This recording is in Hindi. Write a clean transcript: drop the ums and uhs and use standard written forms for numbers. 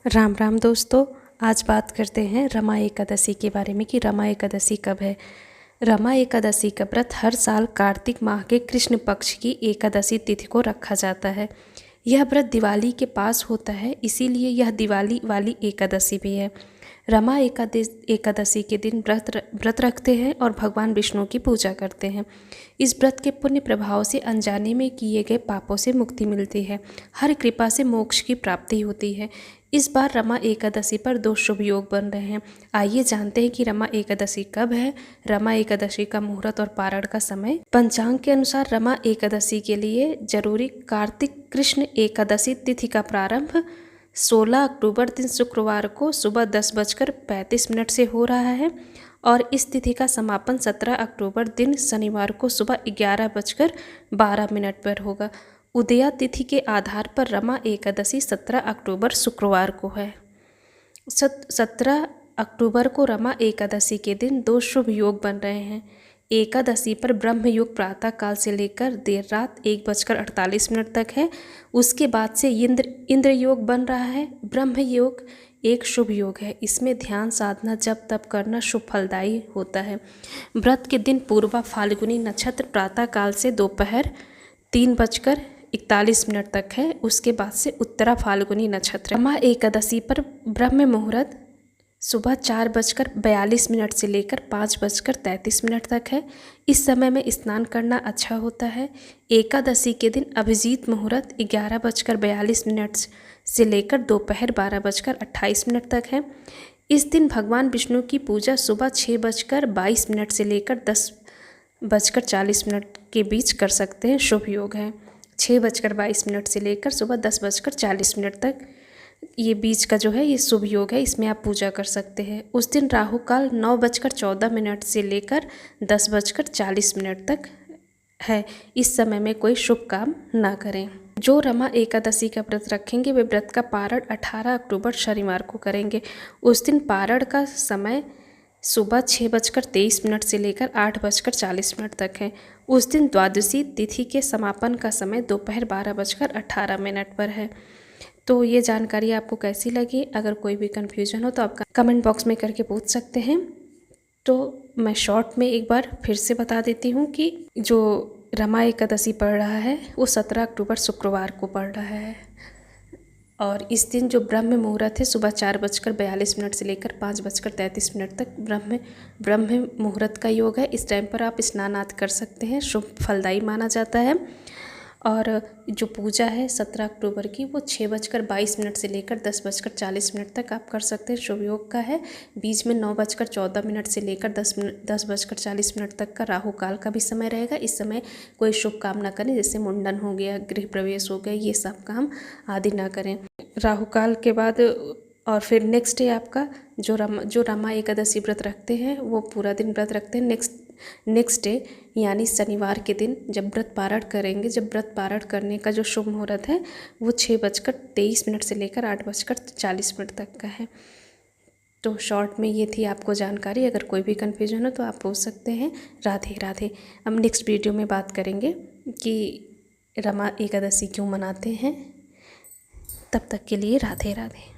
राम राम दोस्तों। आज बात करते हैं रमा एकादशी के बारे में कि रमा एकादशी कब है। रमा एकादशी का व्रत हर साल कार्तिक माह के कृष्ण पक्ष की एकादशी तिथि को रखा जाता है। यह व्रत दिवाली के पास होता है, इसीलिए यह दिवाली वाली एकादशी भी है। रमा एकादशी के दिन व्रत रखते हैं और भगवान विष्णु की पूजा करते हैं। इस व्रत के पुण्य प्रभाव से अनजाने में किए गए पापों से मुक्ति मिलती है। हर कृपा से मोक्ष की प्राप्ति होती है। इस बार रमा एकादशी पर 2 शुभ योग बन रहे हैं। आइए जानते हैं कि रमा एकादशी कब है। रमा एकादशी का मुहूर्त और पारण का समय। पंचांग के अनुसार रमा एकादशी के लिए जरूरी कार्तिक कृष्ण एकादशी तिथि का प्रारंभ 16 अक्टूबर दिन शुक्रवार को सुबह 10:35 से हो रहा है और इस तिथि का समापन 17 अक्टूबर दिन शनिवार को सुबह 11:12 पर होगा। उदया तिथि के आधार पर रमा एकादशी 17 अक्टूबर शुक्रवार को है। 17 अक्टूबर को रमा एकादशी के दिन 2 शुभ योग बन रहे हैं। एकादशी पर ब्रह्म योग प्रातः काल से लेकर देर रात 1:48 तक है। उसके बाद से इंद्र योग बन रहा है। ब्रह्म योग एक शुभ योग है। इसमें ध्यान साधना जप तप करना शुभ फलदायी होता है। व्रत के दिन पूर्वा फाल्गुनी नक्षत्र प्रातः काल से दोपहर 3:41 तक है। उसके बाद से उत्तरा फाल्गुनी नक्षत्र। रमा एकादशी पर ब्रह्म मुहूर्त सुबह 4:42 से लेकर 5:33 तक है। इस समय में स्नान करना अच्छा होता है। एकादशी के दिन अभिजीत मुहूर्त 11:42 से लेकर दोपहर 12:28 तक है। इस दिन भगवान विष्णु की पूजा सुबह 6:22 से लेकर 10:40 के बीच कर सकते हैं। शुभ योग है 6:22 से लेकर सुबह 10:40 तक। ये बीच का जो है ये शुभ योग है, इसमें आप पूजा कर सकते हैं। उस दिन राहु काल 9:14 से लेकर 10:40 तक है। इस समय में कोई शुभ काम ना करें। जो रमा एकादशी का व्रत रखेंगे वे व्रत का पारण 18 अक्टूबर शनिवार को करेंगे। उस दिन पारण का समय सुबह 6:23 से लेकर 8:40 तक है। उस दिन द्वादशी तिथि के समापन का समय दोपहर 12:18 पर है। तो ये जानकारी आपको कैसी लगी? अगर कोई भी कन्फ्यूजन हो तो आप कमेंट बॉक्स में करके पूछ सकते हैं। तो मैं शॉर्ट में एक बार फिर से बता देती हूँ कि जो रमा एकादशी पड़ रहा है वो 17 अक्टूबर शुक्रवार को पड़ रहा है और इस दिन जो ब्रह्म मुहूर्त है सुबह 4:42 से लेकर 5:33 तक ब्रह्म मुहूर्त का योग है। इस टाइम पर आप स्नान आदि कर सकते हैं, शुभ फलदायी माना जाता है। और जो पूजा है 17 अक्टूबर की वो 6:22 से लेकर 10:40 तक आप कर सकते हैं, शुभ योग का है। बीच में 9:14 से लेकर 10:40 तक का राहु काल का भी समय रहेगा। इस समय कोई शुभ काम ना करें, जैसे मुंडन हो गया, गृह प्रवेश हो गया, ये सब काम आदि ना करें। राहु काल के बाद और फिर नेक्स्ट डे आपका जो रमा एकादशी व्रत रखते हैं वो पूरा दिन व्रत रखते हैं। नेक्स्ट डे यानी शनिवार के दिन जब व्रत पारण करेंगे, जब व्रत पारण करने का जो शुभ मुहूर्त है वो 6:23 से लेकर 8:40 तक का है। तो शॉर्ट में ये थी आपको जानकारी। अगर कोई भी कन्फ्यूजन हो तो आप पूछ सकते हैं। राधे राधे। हम नेक्स्ट वीडियो में बात करेंगे कि रमा एकादशी क्यों मनाते हैं। तब तक के लिए राधे राधे।